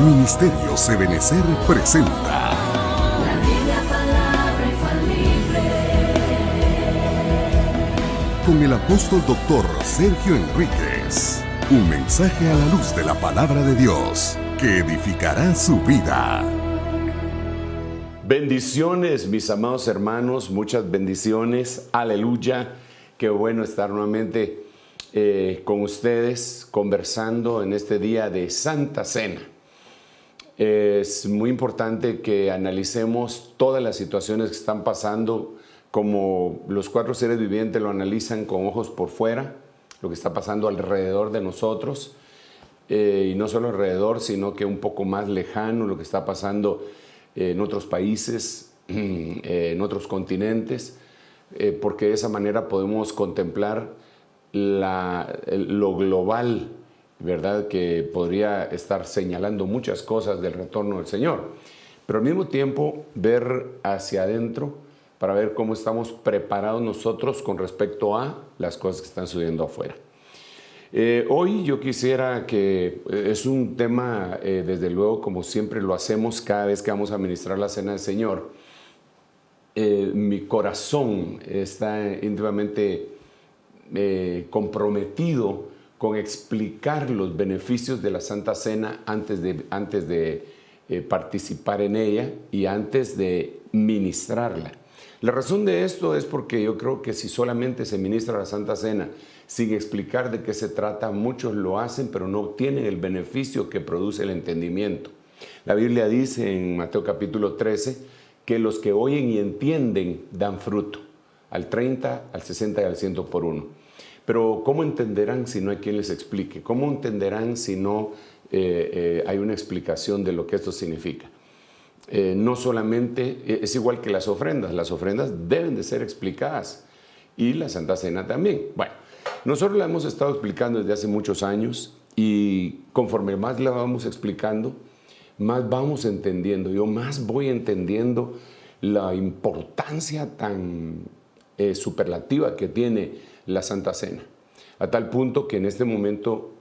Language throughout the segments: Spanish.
Ministerios Ebenecer presenta La Biblia, palabra infalible. con el apóstol doctor Sergio Enríquez. Un mensaje a la luz de la palabra de Dios que edificará su vida. Bendiciones, mis amados hermanos, muchas bendiciones, aleluya. Qué bueno estar nuevamente con ustedes conversando en este día de Santa Cena. Es muy importante que analicemos todas las situaciones que están pasando, como los cuatro seres vivientes lo analizan con ojos por fuera, lo que está pasando alrededor de nosotros, y no solo alrededor, sino que un poco más lejano, lo que está pasando en otros países, en otros continentes, porque de esa manera podemos contemplar lo global, ¿verdad? Que podría estar señalando muchas cosas del retorno del Señor, pero al mismo tiempo ver hacia adentro para ver cómo estamos preparados nosotros con respecto a las cosas que están sucediendo afuera. Hoy yo quisiera que es un tema, desde luego, como siempre lo hacemos cada vez que vamos a ministrar la Cena del Señor. Mi corazón está íntimamente comprometido con explicar los beneficios de la Santa Cena antes de participar en ella y antes de ministrarla. La razón de esto es porque yo creo que si solamente se ministra la Santa Cena sin explicar de qué se trata, muchos lo hacen, pero no obtienen el beneficio que produce el entendimiento. La Biblia dice en Mateo capítulo 13 que los que oyen y entienden dan fruto, al 30, al 60 y al 100 por uno. Pero ¿cómo entenderán si no hay quien les explique? ¿Cómo entenderán si no hay una explicación de lo que esto significa? No solamente, es igual que las ofrendas deben de ser explicadas y la Santa Cena también. Bueno, nosotros la hemos estado explicando desde hace muchos años y conforme más la vamos explicando, más vamos entendiendo. Yo más voy entendiendo la importancia tan superlativa que tiene la Santa Cena, a tal punto que en este momento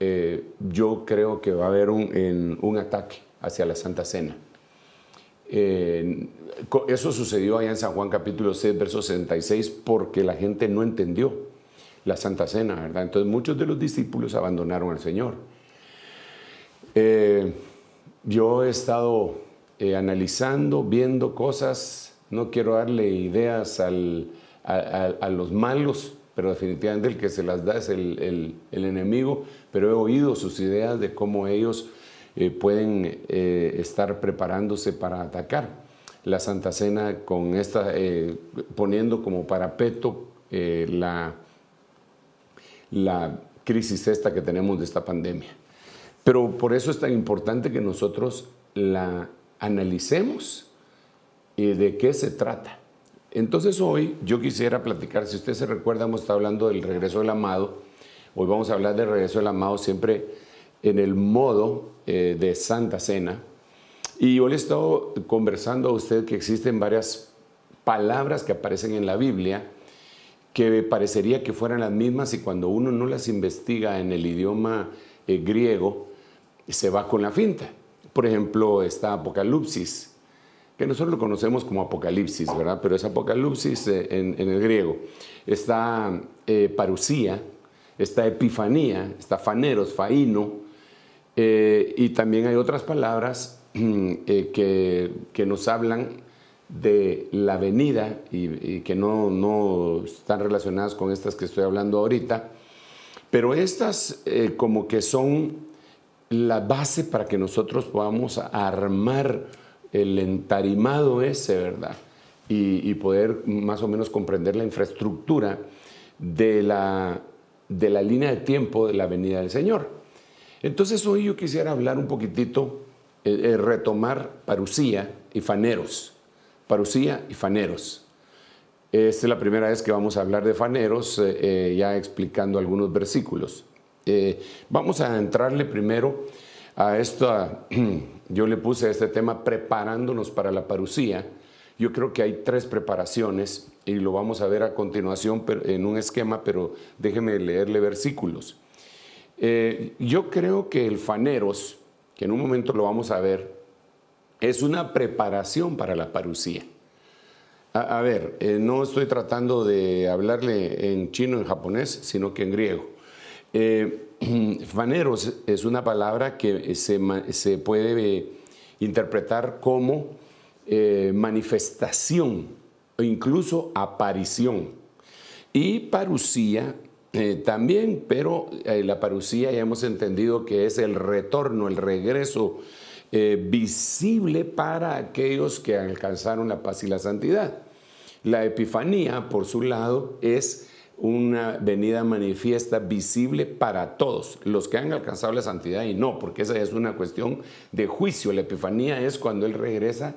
yo creo que va a haber un ataque hacia la Santa Cena. Eso sucedió allá en San Juan capítulo 6, verso 66, porque la gente no entendió la Santa Cena, ¿verdad? Entonces muchos de los discípulos abandonaron al Señor. Yo he estado analizando, viendo cosas, no quiero darle ideas a los malos, pero definitivamente el que se las da es el enemigo, pero he oído sus ideas de cómo ellos pueden estar preparándose para atacar la Santa Cena con esta, poniendo como parapeto la crisis esta que tenemos de esta pandemia. Pero por eso es tan importante que nosotros la analicemos y de qué se trata. Entonces hoy yo quisiera platicar, si usted se recuerda, hemos estado hablando del regreso del amado. Hoy vamos a hablar del regreso del amado siempre en el modo de Santa Cena. Y yo le he estado conversando a usted que existen varias palabras que aparecen en la Biblia que parecería que fueran las mismas y cuando uno no las investiga en el idioma griego, se va con la finta. Por ejemplo, está Apocalipsis, que nosotros lo conocemos como Apocalipsis, ¿verdad? Pero es Apocalipsis en el griego. Está parusía, está epifanía, está faneros, faíno, y también hay otras palabras que nos hablan de la venida y que no están relacionadas con estas que estoy hablando ahorita, pero estas como que son la base para que nosotros podamos armar el entarimado ese, ¿verdad? Y poder más o menos comprender la infraestructura de la línea de tiempo de la venida del Señor. Entonces hoy yo quisiera hablar un poquitito, retomar parusía y faneros. Parusía y faneros. Esta es la primera vez que vamos a hablar de faneros, ya explicando algunos versículos. Vamos a entrarle primero a esto. Yo le puse este tema preparándonos para la parusía. Yo creo que hay 3 preparaciones y lo vamos a ver a continuación en un esquema, pero déjeme leerle versículos. Yo creo que el faneros, que en un momento lo vamos a ver, es una preparación para la parusía. A ver, no estoy tratando de hablarle en chino, en japonés, sino que en griego. Faneros es una palabra que se puede interpretar como manifestación o incluso aparición. Y parusía también, pero la parusía ya hemos entendido que es el retorno, el regreso visible para aquellos que alcanzaron la paz y la santidad. La epifanía, por su lado, es una venida manifiesta visible para todos, los que han alcanzado la santidad y no, porque esa es una cuestión de juicio. La epifanía es cuando Él regresa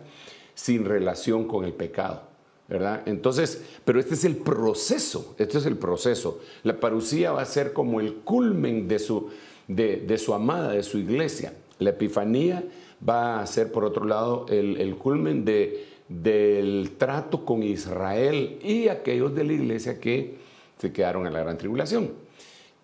sin relación con el pecado, ¿verdad? Entonces, pero este es el proceso, La parusía va a ser como el culmen de su amada, de su iglesia. La epifanía va a ser, por otro lado, el culmen del trato con Israel y aquellos de la iglesia que se quedaron en la gran tribulación,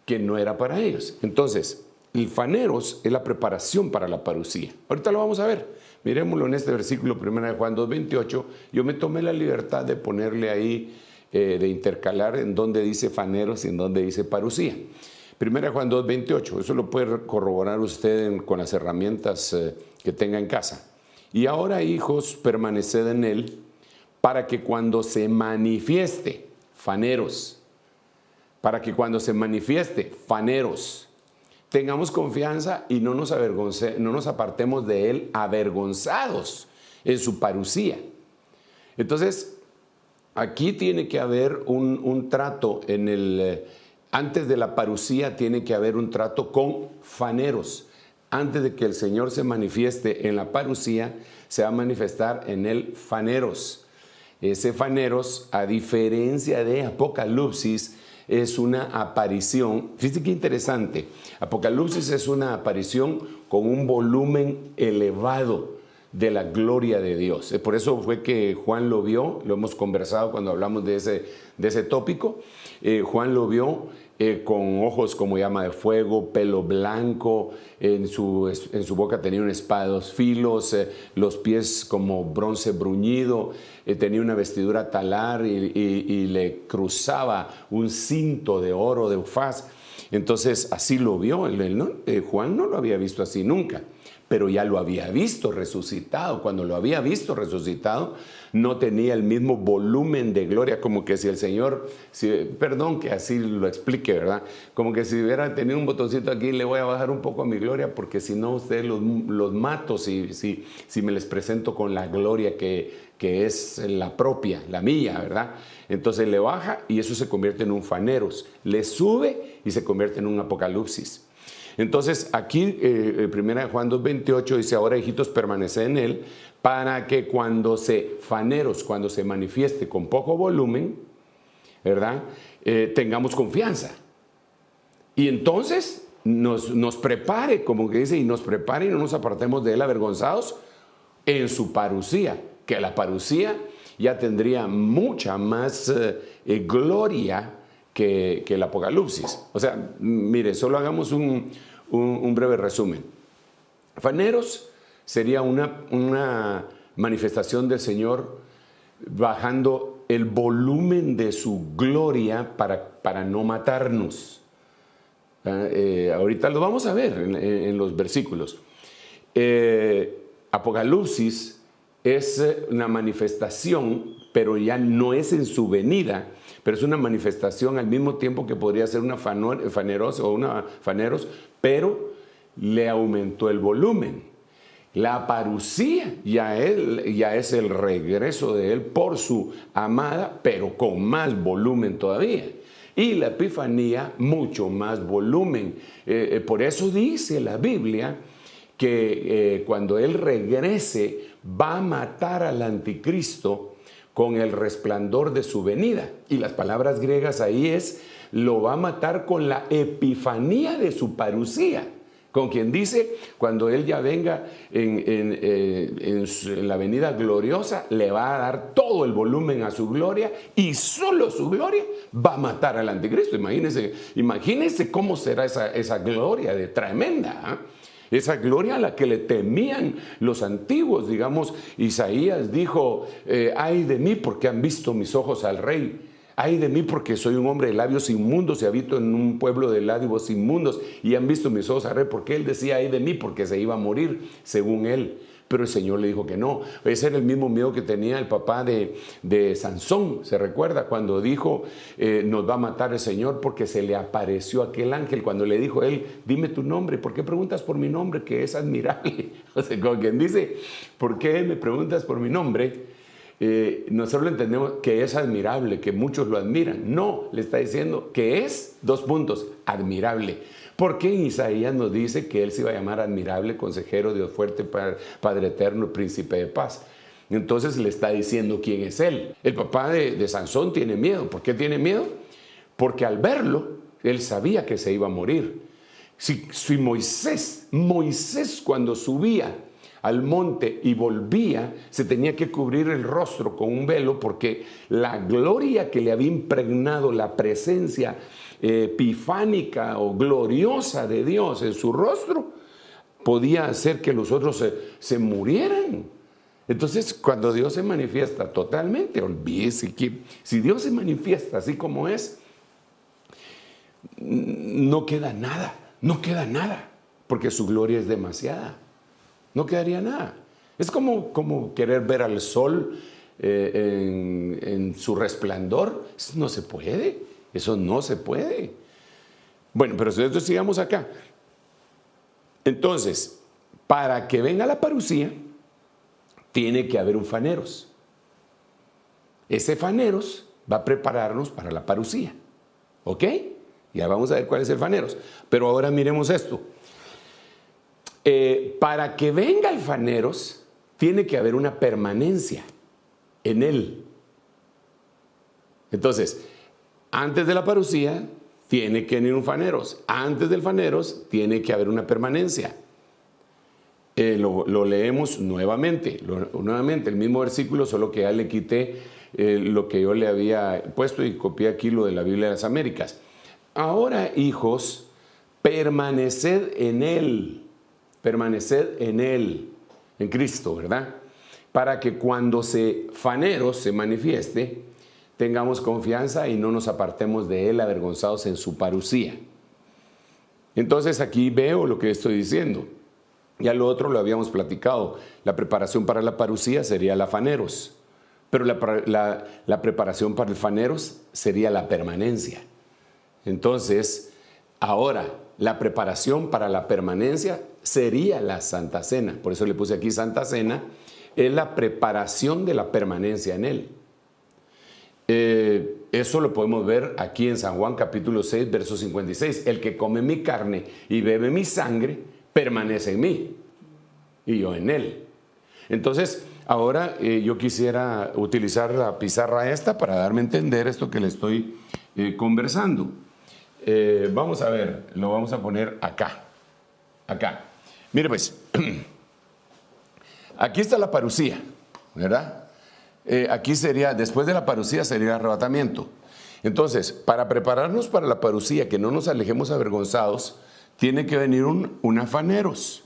que no era para ellos. Entonces, el faneros es la preparación para la parusía. Ahorita lo vamos a ver. Miremoslo en este versículo 1 de Juan 2:28. Yo me tomé la libertad de ponerle ahí, de intercalar en donde dice faneros y en donde dice parusía. 1 de Juan 2:28. Eso lo puede corroborar usted con las herramientas que tenga en casa. Y ahora, hijos, permaneced en Él, para que cuando se manifieste, faneros, tengamos confianza y no nos apartemos de Él avergonzados en su parusía. Entonces, aquí tiene que haber un trato antes de la parusía tiene que haber un trato con faneros. Antes de que el Señor se manifieste en la parusía, se va a manifestar en el faneros. Ese faneros, a diferencia de Apocalipsis, es una aparición. Fíjate qué interesante. Apocalipsis es una aparición con un volumen elevado de la gloria de Dios. Por eso fue que Juan lo vio, lo hemos conversado cuando hablamos de ese tópico. Juan lo vio con ojos como llama de fuego, pelo blanco, en su boca tenía una espada de 2 filos, los pies como bronce bruñido, tenía una vestidura talar y le cruzaba un cinto de oro de Ufaz. Entonces así lo vio. Juan no lo había visto así nunca, pero ya lo había visto resucitado. Cuando lo había visto resucitado, no tenía el mismo volumen de gloria, como que si el Señor, perdón que así lo explique, ¿verdad? Como que si hubiera tenido un botoncito aquí, le voy a bajar un poco a mi gloria, porque si no, ustedes los mato si me les presento con la gloria que es la propia, la mía, ¿verdad? Entonces le baja y eso se convierte en un faneros. Le sube y se convierte en un apocalipsis. Entonces aquí, 1 Juan 2:28 dice, ahora hijitos permaneced en Él, para que cuando se manifieste con poco volumen, ¿verdad? Tengamos confianza. Y entonces nos prepare, como que dice, y nos prepare y no nos apartemos de Él avergonzados en su parusía, que la parusía ya tendría mucha más gloria que el Apocalipsis. O sea, mire, solo hagamos un breve resumen. Faneros sería una manifestación del Señor bajando el volumen de su gloria para no matarnos. Ahorita lo vamos a ver en los versículos. Apocalipsis es una manifestación, pero ya no es en su venida, pero es una manifestación al mismo tiempo que podría ser una faneros, pero le aumentó el volumen. La parusía ya es el regreso de Él por su amada, pero con más volumen todavía. Y la epifanía, mucho más volumen. Por eso dice la Biblia que cuando Él regrese va a matar al anticristo con el resplandor de su venida. Y las palabras griegas ahí lo va a matar con la epifanía de su parusía. Con quien dice, cuando Él ya venga en la venida gloriosa, le va a dar todo el volumen a su gloria y solo su gloria va a matar al anticristo. Imagínense cómo será esa gloria de tremenda, ¿eh? Esa gloria a la que le temían los antiguos. Digamos, Isaías dijo, ay de mí porque han visto mis ojos al Rey. Ay de mí porque soy un hombre de labios inmundos y habito en un pueblo de labios inmundos y han visto mis ojos al Rey. Porque él decía, ay de mí porque se iba a morir, según él. Pero el Señor le dijo que no. Ese era el mismo miedo que tenía el papá de Sansón. ¿Se recuerda? Cuando dijo, nos va a matar el Señor porque se le apareció aquel ángel. Cuando le dijo él, dime tu nombre. ¿Por qué preguntas por mi nombre? Que es admirable. O sea, como quien dice, ¿por qué me preguntas por mi nombre? Nosotros lo entendemos que es admirable, que muchos lo admiran. No, le está diciendo que es, admirable. Porque en Isaías nos dice que él se iba a llamar admirable, consejero, Dios fuerte, Padre eterno, príncipe de paz. Entonces le está diciendo quién es él. El papá de Sansón tiene miedo. ¿Por qué tiene miedo? Porque al verlo, él sabía que se iba a morir. Si Moisés cuando subía al monte y volvía, se tenía que cubrir el rostro con un velo porque la gloria que le había impregnado la presencia epifánica o gloriosa de Dios en su rostro podía hacer que los otros se murieran. Entonces, cuando Dios se manifiesta totalmente, olvídese que si Dios se manifiesta así como es, no queda nada, porque su gloria es demasiada. No quedaría nada. Es como querer ver al sol en su resplandor. Eso no se puede. Eso no se puede. Bueno, pero si nosotros sigamos acá. Entonces, para que venga la parucía, tiene que haber un faneros. Ese faneros va a prepararnos para la parucía. ¿Ok? Ya vamos a ver cuál es el faneros. Pero ahora miremos esto. Para que venga el faneros, tiene que haber una permanencia en él. Entonces, antes de la parucía, tiene que venir un faneros. Antes del faneros, tiene que haber una permanencia. Lo leemos nuevamente, el mismo versículo, solo que ya le quité lo que yo le había puesto y copié aquí lo de la Biblia de las Américas. Ahora, hijos, permaneced en él, en Cristo, ¿verdad? Para que cuando faneros se manifieste, tengamos confianza y no nos apartemos de él avergonzados en su parucía. Entonces aquí veo lo que estoy diciendo. Ya lo otro lo habíamos platicado. La preparación para la parucía sería la faneros, pero la preparación para el faneros sería la permanencia. Entonces, ahora, la preparación para la permanencia sería la Santa Cena. Por eso le puse aquí Santa Cena. Es la preparación de la permanencia en él. Eso lo podemos ver aquí en San Juan capítulo 6, verso 56. El que come mi carne y bebe mi sangre, permanece en mí y yo en él. Entonces, ahora yo quisiera utilizar la pizarra esta para darme a entender esto que le estoy conversando. Vamos a ver, lo vamos a poner acá. Mire pues, aquí está la parucía, ¿verdad? Aquí sería, después de la parucía sería el arrebatamiento. Entonces, para prepararnos para la parucía, que no nos alejemos avergonzados, tiene que venir una faneros.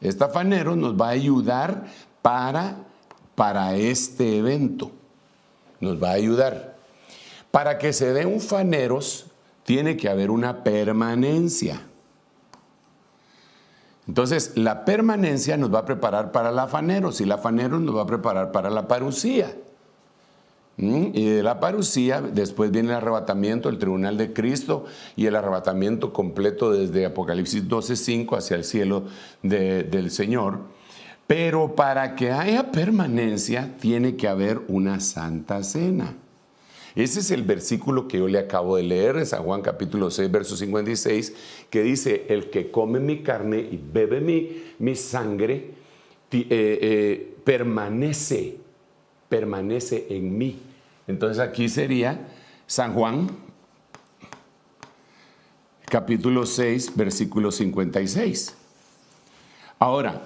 Esta faneros nos va a ayudar para este evento. Nos va a ayudar. Para que se dé un faneros, tiene que haber una permanencia. Entonces, la permanencia nos va a preparar para la faneros y la faneros nos va a preparar para la parucía. Y de la parucía, después viene el arrebatamiento, el tribunal de Cristo y el arrebatamiento completo desde Apocalipsis 12:5 hacia el cielo del Señor. Pero para que haya permanencia, tiene que haber una santa cena. Ese es el versículo que yo le acabo de leer en San Juan capítulo 6, verso 56, que dice, el que come mi carne y bebe mi sangre, permanece en mí. Entonces aquí sería San Juan capítulo 6, versículo 56. Ahora,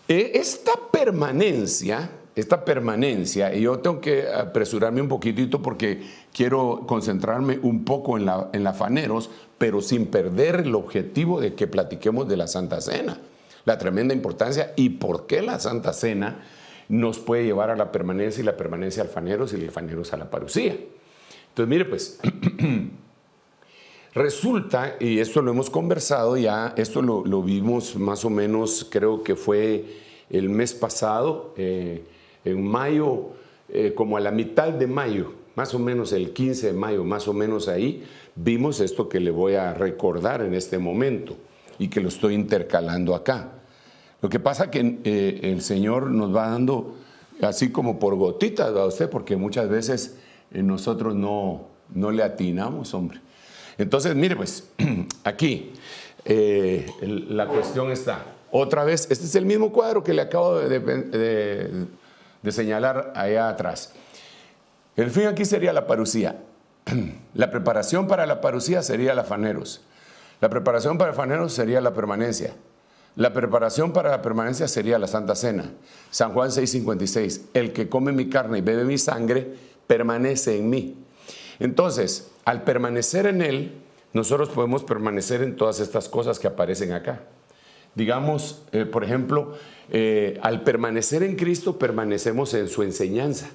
esta permanencia esta permanencia, y yo tengo que apresurarme un poquitito porque quiero concentrarme un poco en la Faneros, pero sin perder el objetivo de que platiquemos de la Santa Cena, la tremenda importancia y por qué la Santa Cena nos puede llevar a la permanencia y la permanencia al Faneros y el Faneros a la parucía. Entonces, mire pues, resulta, y esto lo hemos conversado ya, esto lo vimos más o menos, creo que fue el mes pasado, en mayo, como a la mitad de mayo, más o menos el 15 de mayo, más o menos ahí, vimos esto que le voy a recordar en este momento y que lo estoy intercalando acá. Lo que pasa que el Señor nos va dando así como por gotitas a usted, porque muchas veces nosotros no le atinamos, hombre. Entonces, mire pues, aquí la cuestión está. Otra vez, este es el mismo cuadro que le acabo de señalar allá atrás. El fin aquí sería la parucía. La preparación para la parucía sería la Faneros. La preparación para el Faneros sería la permanencia. La preparación para la permanencia sería la Santa Cena. San Juan 6:56. El que come mi carne y bebe mi sangre, permanece en mí. Entonces, al permanecer en Él, nosotros podemos permanecer en todas estas cosas que aparecen acá. Digamos, por ejemplo, al permanecer en Cristo, permanecemos en su enseñanza.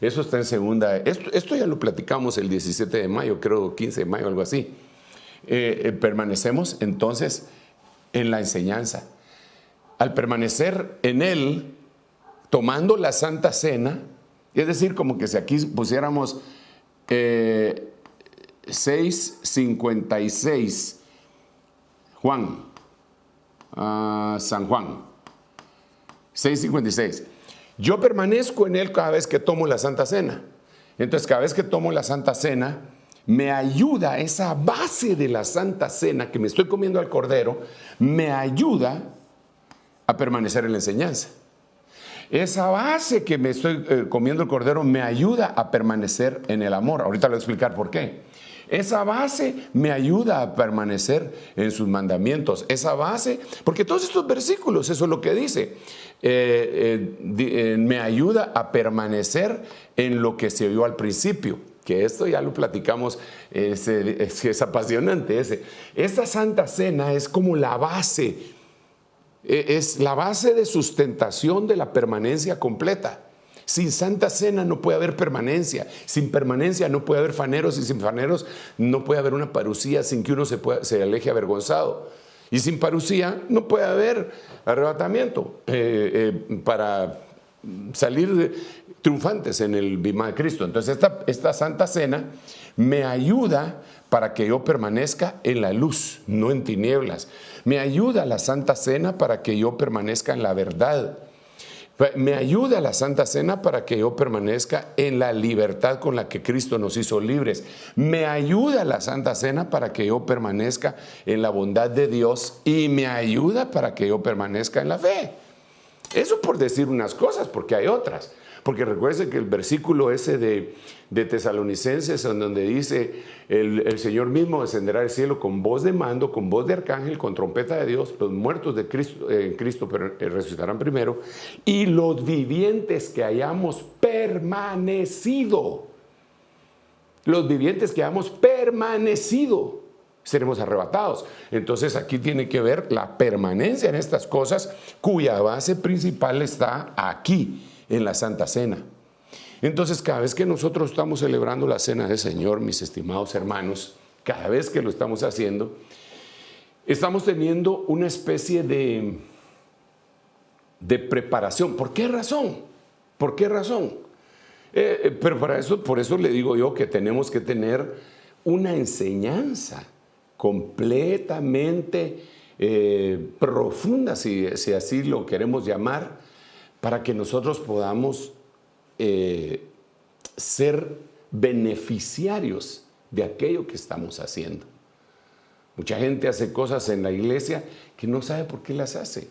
Eso está en segunda. Esto ya lo platicamos el 17 de mayo, creo 15 de mayo, algo así. Permanecemos entonces en la enseñanza. Al permanecer en Él, tomando la Santa Cena, es decir, como que si aquí pusiéramos 6:56, Juan, San Juan, 6:56. Yo permanezco en Él cada vez que tomo la Santa Cena. Entonces, cada vez que tomo la Santa Cena, me ayuda esa base de la Santa Cena, que me estoy comiendo al Cordero, me ayuda a permanecer en la enseñanza. Esa base que me estoy comiendo el Cordero me ayuda a permanecer en el amor. Ahorita le voy a explicar por qué. Esa base me ayuda a permanecer en sus mandamientos. Esa base, porque todos estos versículos, eso es lo que dice. Me ayuda a permanecer en lo que se vio al principio. Que esto ya lo platicamos, es apasionante ese. Esta Santa Cena es como la base, es la base de sustentación de la permanencia completa. Sin Santa Cena no puede haber permanencia, sin permanencia no puede haber faneros y sin faneros no puede haber una parucía sin que uno se aleje avergonzado. Y sin parucía no puede haber arrebatamiento para salir triunfantes en el bimá de Cristo. Entonces esta Santa Cena me ayuda para que yo permanezca en la luz, no en tinieblas. Me ayuda la Santa Cena para que yo permanezca en la verdad. Me ayuda la Santa Cena para que yo permanezca en la libertad con la que Cristo nos hizo libres. Me ayuda la Santa Cena para que yo permanezca en la bondad de Dios y me ayuda para que yo permanezca en la fe. Eso por decir unas cosas, porque hay otras. Porque recuerden que el versículo ese de Tesalonicenses, en donde dice, el Señor mismo descenderá del cielo con voz de mando, con voz de arcángel, con trompeta de Dios, los muertos de Cristo, en Cristo resucitarán primero, y los vivientes que hayamos permanecido, seremos arrebatados. Entonces aquí tiene que ver la permanencia en estas cosas, cuya base principal está aquí, en la Santa Cena. Entonces, cada vez que nosotros estamos celebrando la Cena del Señor, mis estimados hermanos, cada vez que lo estamos haciendo, estamos teniendo una especie de preparación. ¿Por qué razón? ¿Por qué razón? Pero por eso le digo yo que tenemos que tener una enseñanza completamente profunda, si así lo queremos llamar, para que nosotros podamos ser beneficiarios de aquello que estamos haciendo. Mucha gente hace cosas en la iglesia que no sabe por qué las hace.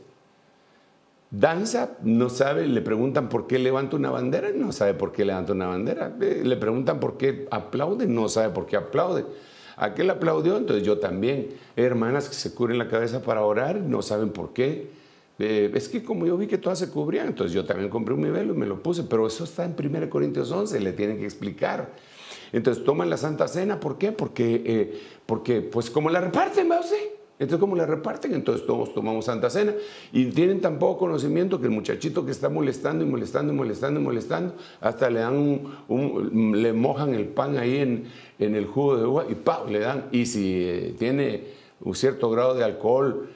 Danza, no sabe, le preguntan por qué levanta una bandera, no sabe por qué levanta una bandera. Le preguntan por qué aplaude, no sabe por qué aplaude. Aquel aplaudió, entonces yo también. Hermanas que se cubren la cabeza para orar, no saben por qué. Es que como yo vi que todas se cubrían, entonces yo también compré un mi velo y me lo puse, pero eso está en 1 Corintios 11, le tienen que explicar. Entonces toman la Santa Cena, ¿por qué? Porque pues como la reparten, ¿va usted? Entonces, ¿cómo la reparten? Entonces todos tomamos Santa Cena y tienen tan poco conocimiento que el muchachito que está molestando y molestando y molestando y molestando, hasta le dan le mojan el pan ahí en el jugo de uva y ¡pau! Le dan. Y si tiene un cierto grado de alcohol,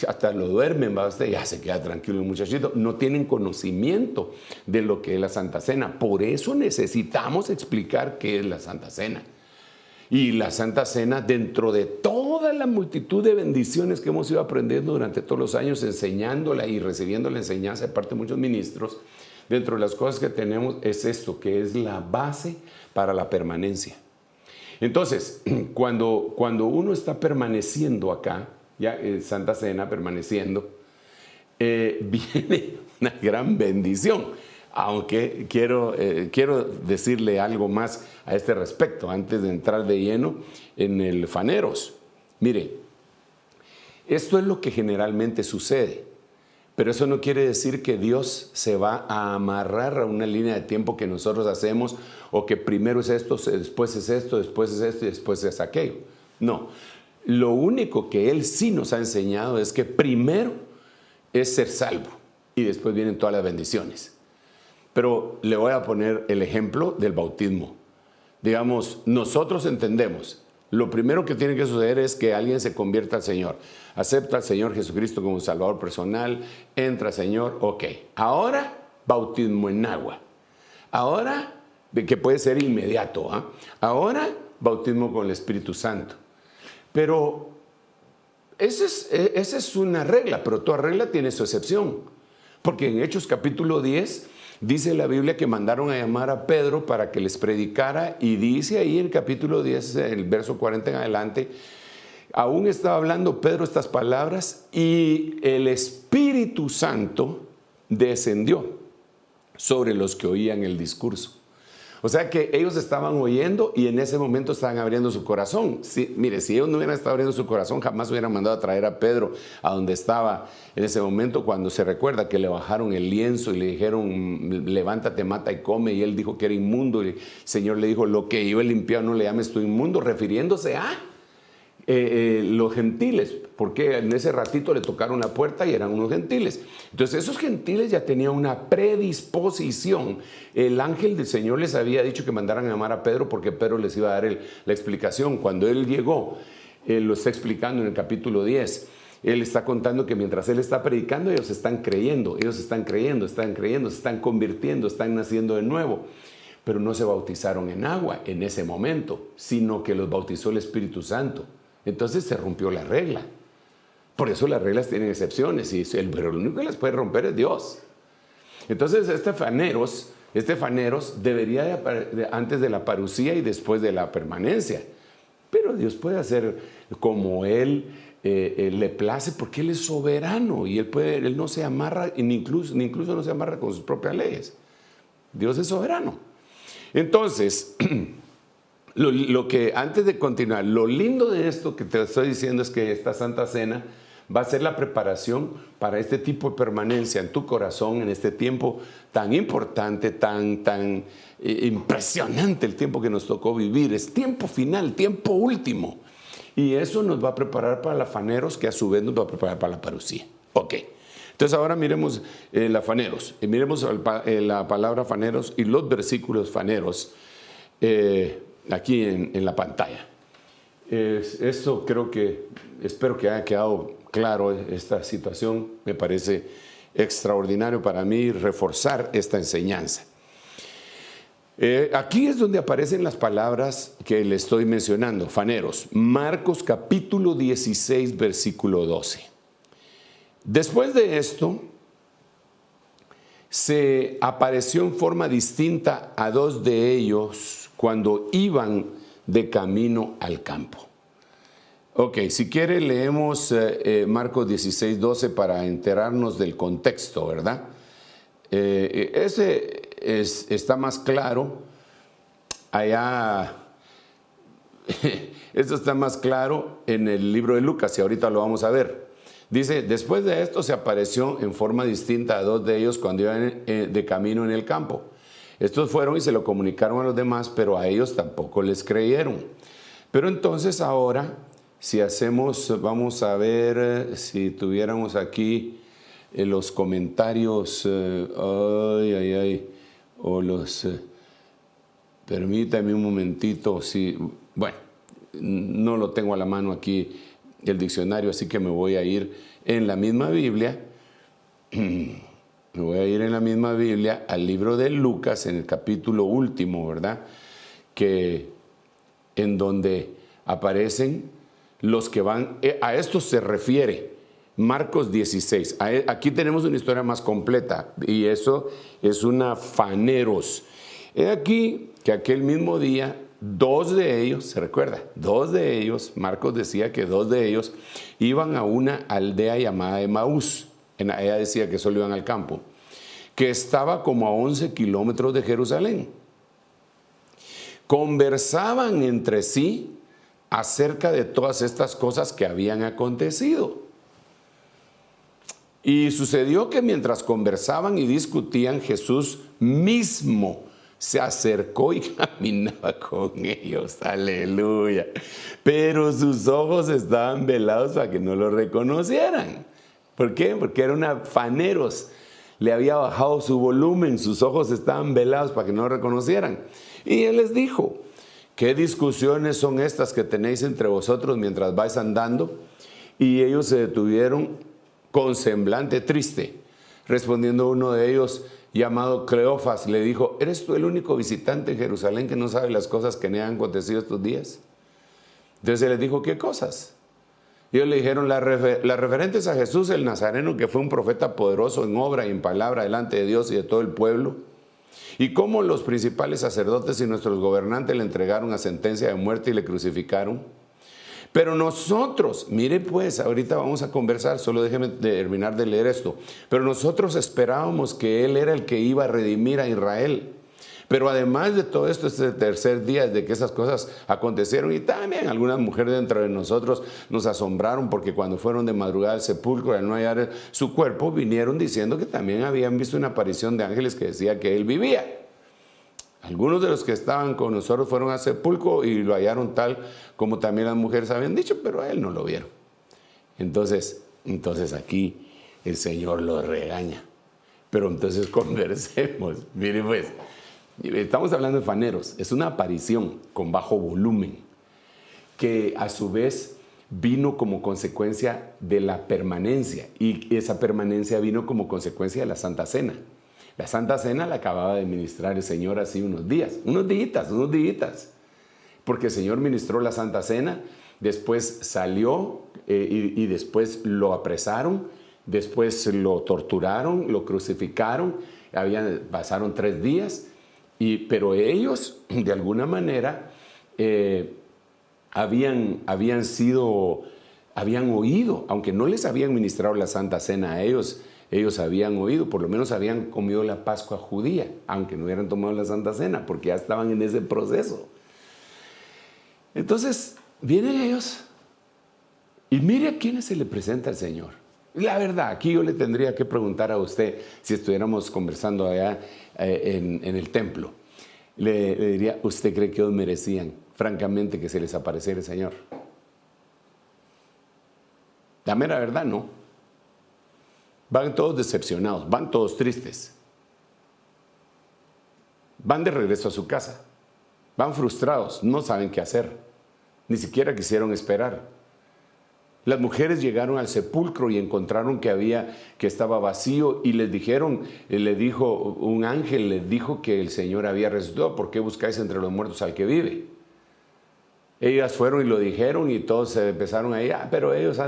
hasta lo duermen, ¿va usted? Ya se queda tranquilo el muchachito. No tienen conocimiento de lo que es la Santa Cena. Por eso necesitamos explicar qué es la Santa Cena. Y la Santa Cena, dentro de toda la multitud de bendiciones que hemos ido aprendiendo durante todos los años, enseñándola y recibiendo la enseñanza de parte de muchos ministros, dentro de las cosas que tenemos es esto, que es la base para la permanencia. Entonces, cuando uno está permaneciendo acá, ya en Santa Cena, permaneciendo, viene una gran bendición. Aunque quiero decirle algo más a este respecto, antes de entrar de lleno en el Faneros. Mire, esto es lo que generalmente sucede, pero eso no quiere decir que Dios se va a amarrar a una línea de tiempo que nosotros hacemos, o que primero es esto, después es esto, después es esto y después es aquello. No, lo único que Él sí nos ha enseñado es que primero es ser salvo y después vienen todas las bendiciones. Pero le voy a poner el ejemplo del bautismo. Digamos, nosotros entendemos, lo primero que tiene que suceder es que alguien se convierta al Señor. Acepta al Señor Jesucristo como un Salvador personal, entra Señor, ok. Ahora, bautismo en agua. Ahora, que puede ser inmediato. Ahora, bautismo con el Espíritu Santo. Pero esa es una regla, pero toda regla tiene su excepción. Porque en Hechos capítulo 10... dice la Biblia que mandaron a llamar a Pedro para que les predicara, y dice ahí en el capítulo 10, el verso 40 en adelante, aún estaba hablando Pedro estas palabras y el Espíritu Santo descendió sobre los que oían el discurso. O sea que ellos estaban oyendo y en ese momento estaban abriendo su corazón. Mire, si ellos no hubieran estado abriendo su corazón, jamás hubieran mandado a traer a Pedro a donde estaba en ese momento, cuando se recuerda que le bajaron el lienzo y le dijeron, levántate, mata y come, y él dijo que era inmundo, y el Señor le dijo, lo que yo he limpiado no le llames tú inmundo, refiriéndose a los gentiles, porque en ese ratito le tocaron la puerta y eran unos gentiles. Entonces esos gentiles ya tenían una predisposición. El ángel del Señor les había dicho que mandaran a llamar a Pedro, porque Pedro les iba a dar la explicación. Cuando él llegó, él lo está explicando en el capítulo 10. Él está contando que mientras él está predicando, ellos están creyendo, se están convirtiendo, están naciendo de nuevo. Pero no se bautizaron en agua en ese momento, sino que los bautizó el Espíritu Santo. Entonces se rompió la regla. Por eso las reglas tienen excepciones, pero lo único que las puede romper es Dios. Entonces este faneros debería antes de la parucía y después de la permanencia. Pero Dios puede hacer como Él le place, porque Él es soberano y Él no se amarra, ni incluso no se amarra con sus propias leyes. Dios es soberano. Entonces, lo que antes de continuar, lo lindo de esto que te estoy diciendo es que esta Santa Cena va a ser la preparación para este tipo de permanencia en tu corazón, en este tiempo tan importante, tan impresionante, el tiempo que nos tocó vivir. Es tiempo final, tiempo último. Y eso nos va a preparar para la Faneros, que a su vez nos va a preparar para la parucía. Ok. Entonces ahora miremos la Faneros. Y miremos la palabra Faneros y los versículos Faneros aquí en la pantalla. Esto espero que haya quedado claro esta situación. Me parece extraordinario para mí reforzar esta enseñanza. Aquí es donde aparecen las palabras que le estoy mencionando, Faneros. Marcos capítulo 16, versículo 12. Después de esto, se apareció en forma distinta a dos de ellos cuando iban de camino al campo. Ok, si quiere leemos Marcos 16, 12 para enterarnos del contexto, ¿verdad? Está más claro allá. Esto está más claro en el libro de Lucas y ahorita lo vamos a ver. Dice, después de esto se apareció en forma distinta a 2 de ellos cuando iban de camino en el campo. Estos fueron y se lo comunicaron a los demás, pero a ellos tampoco les creyeron. Pero entonces ahora, si hacemos, vamos a ver si tuviéramos aquí los comentarios, o los, permítame un momentito, bueno, no lo tengo a la mano aquí el diccionario, así que me voy a ir en la misma Biblia, al libro de Lucas, en el capítulo último, ¿verdad? En donde aparecen los que van, a esto se refiere Marcos 16. Aquí tenemos una historia más completa y eso es una faneros. He aquí que aquel mismo día 2 de ellos, se recuerda, 2 de ellos, Marcos decía que 2 de ellos iban a una aldea llamada Emaús. Ella decía que solo iban al campo, que estaba como a 11 kilómetros de Jerusalén. Conversaban entre sí acerca de todas estas cosas que habían acontecido. Y sucedió que mientras conversaban y discutían, Jesús mismo se acercó y caminaba con ellos, aleluya. Pero sus ojos estaban velados para que no lo reconocieran. ¿Por qué? Porque era una faneros, le había bajado su volumen, sus ojos estaban velados para que no lo reconocieran. Y él les dijo, ¿qué discusiones son estas que tenéis entre vosotros mientras vais andando? Y ellos se detuvieron con semblante triste. Respondiendo uno de ellos, llamado Cleofas, le dijo, ¿eres tú el único visitante en Jerusalén que no sabe las cosas que me han acontecido estos días? Entonces él les dijo, ¿qué cosas? Y ellos le dijeron, las referentes a Jesús el Nazareno, que fue un profeta poderoso en obra y en palabra delante de Dios y de todo el pueblo, y cómo los principales sacerdotes y nuestros gobernantes le entregaron a sentencia de muerte y le crucificaron. Pero nosotros, mire pues, ahorita vamos a conversar, solo déjeme terminar de leer esto. Pero nosotros esperábamos que Él era el que iba a redimir a Israel. Pero además de todo esto, este tercer día desde que esas cosas acontecieron, y también algunas mujeres dentro de nosotros nos asombraron porque cuando fueron de madrugada al sepulcro al no hallar su cuerpo, vinieron diciendo que también habían visto una aparición de ángeles que decía que Él vivía. Algunos de los que estaban con nosotros fueron al sepulcro y lo hallaron tal como también las mujeres habían dicho, pero a Él no lo vieron. Entonces aquí el Señor lo regaña. Pero entonces conversemos. Miren pues, estamos hablando de faneros. Es una aparición con bajo volumen que a su vez vino como consecuencia de la permanencia, y esa permanencia vino como consecuencia de la Santa Cena. La Santa Cena la acababa de ministrar el Señor así unos días, unos días, porque el Señor ministró la Santa Cena, después salió y después lo apresaron, después lo torturaron, lo crucificaron, pasaron 3 días, pero ellos de alguna manera habían oído, aunque no les habían ministrado la Santa Cena a ellos habían oído, por lo menos habían comido la Pascua judía, aunque no hubieran tomado la Santa Cena, porque ya estaban en ese proceso. Entonces, vienen ellos y mire a quiénes se le presenta el Señor. La verdad, aquí yo le tendría que preguntar a usted, si estuviéramos conversando allá en el templo, le diría, ¿usted cree que ellos merecían, francamente, que se les apareciera el Señor? La mera verdad, no. Van todos decepcionados, van todos tristes. Van de regreso a su casa. Van frustrados, no saben qué hacer. Ni siquiera quisieron esperar. Las mujeres llegaron al sepulcro y encontraron que estaba vacío y les dijeron, un ángel les dijo que el Señor había resucitado. ¿Por qué buscáis entre los muertos al que vive? Ellas fueron y lo dijeron y todos se empezaron a ir, pero ellos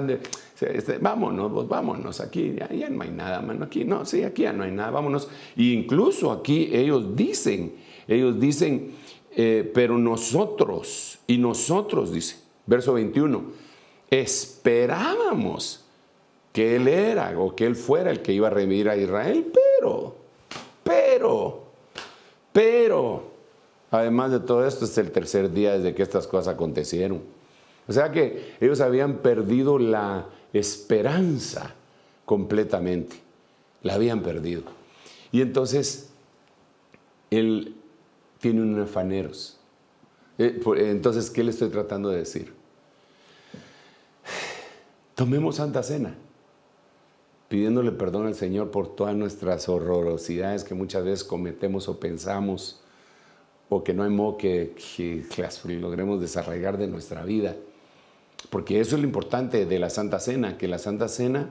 vámonos, aquí ya no hay nada, mano, aquí no, sí, aquí ya no hay nada, vámonos. Y incluso aquí ellos dicen, pero nosotros, dice, verso 21, esperábamos que Él era o que Él fuera el que iba a redimir a Israel, pero, además de todo esto, es el tercer día desde que estas cosas acontecieron. O sea que ellos habían perdido la esperanza completamente. La habían perdido. Y entonces, él tiene unos afaneros. Entonces, ¿qué le estoy tratando de decir? Tomemos Santa Cena, pidiéndole perdón al Señor por todas nuestras horrorosidades que muchas veces cometemos o pensamos, o que no hay modo que las logremos desarraigar de nuestra vida. Porque eso es lo importante de la Santa Cena, que la Santa Cena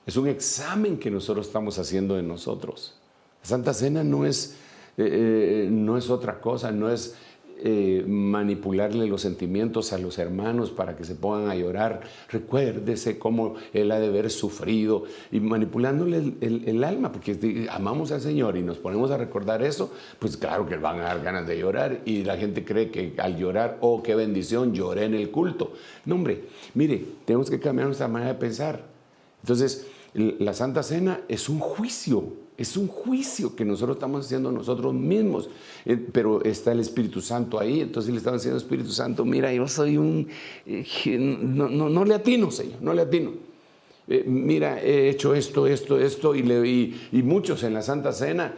es un examen que nosotros estamos haciendo de nosotros. La Santa Cena no es otra cosa, no es manipularle los sentimientos a los hermanos para que se pongan a llorar. Recuérdese cómo él ha de haber sufrido, y manipulándole el alma, porque amamos al Señor y nos ponemos a recordar eso, pues claro que van a dar ganas de llorar, y la gente cree que al llorar, oh, qué bendición, lloré en el culto. No, hombre, mire, tenemos que cambiar nuestra manera de pensar. Entonces, la Santa Cena es un juicio que nosotros estamos haciendo nosotros mismos, pero está el Espíritu Santo ahí. Entonces le estamos diciendo al Espíritu Santo: mira, yo soy no le atino, Señor, no le atino. Mira, he hecho esto, y muchos en la Santa Cena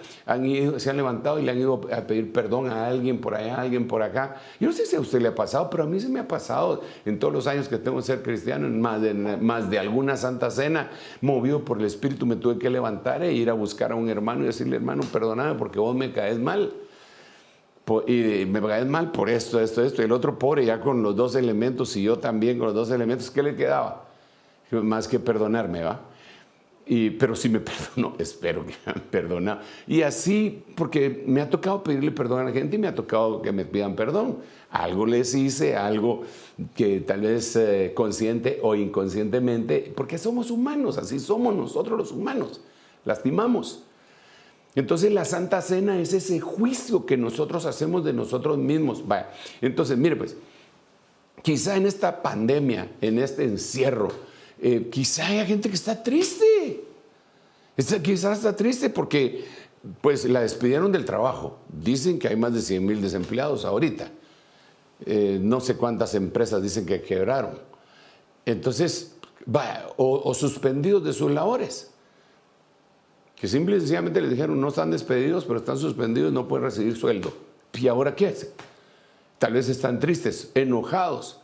se han levantado y le han ido a pedir perdón a alguien por allá, a alguien por acá. Yo no sé si a usted le ha pasado, pero a mí se me ha pasado en todos los años que tengo de ser cristiano, en más de alguna Santa Cena, movido por el Espíritu, me tuve que levantar e ir a buscar a un hermano y decirle: hermano, perdóname porque vos me caes mal. Y me caes mal por esto, y el otro pobre ya con los dos elementos, y yo también con los dos elementos. ¿Qué le quedaba? Más que perdonarme, ¿va? Pero si me perdonó, espero que me han perdonado. Y así, porque me ha tocado pedirle perdón a la gente y me ha tocado que me pidan perdón. Algo les hice, algo que tal vez consciente o inconscientemente, porque somos humanos, así somos nosotros los humanos, lastimamos. Entonces la Santa Cena es ese juicio que nosotros hacemos de nosotros mismos. Vaya, entonces, mire pues, quizá en esta pandemia, en este encierro, quizá haya gente que está triste. Quizá está triste porque pues la despidieron del trabajo. Dicen que hay más de 100,000 desempleados ahorita. No sé cuántas empresas dicen que quebraron. Entonces, o suspendidos de sus labores. Que simple y sencillamente les dijeron: no están despedidos, pero están suspendidos, no pueden recibir sueldo. ¿Y ahora qué hacen? Tal vez están tristes, enojados.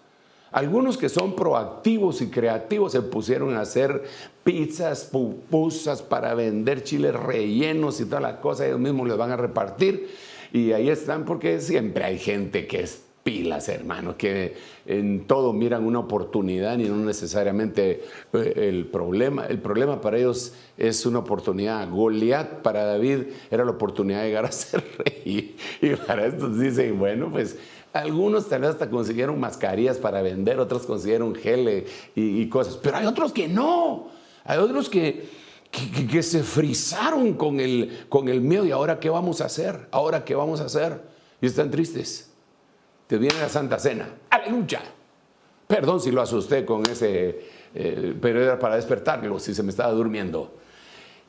Algunos que son proactivos y creativos se pusieron a hacer pizzas, pupusas para vender, chiles rellenos y toda la cosa. Ellos mismos les van a repartir. Y ahí están, porque siempre hay gente que es pilas, hermano, que en todo miran una oportunidad y no necesariamente el problema. El problema para ellos es una oportunidad. Goliat para David era la oportunidad de llegar a ser rey. Y para estos dicen: bueno, pues algunos tal vez hasta consiguieron mascarillas para vender, otros consiguieron gel y cosas. Pero hay otros que no. Hay otros que se frizaron con el miedo. ¿Y ahora qué vamos a hacer? ¿Ahora qué vamos a hacer? Y están tristes. Te viene la Santa Cena. ¡Aleluya! Perdón si lo asusté con ese, pero era para despertarlo si se me estaba durmiendo.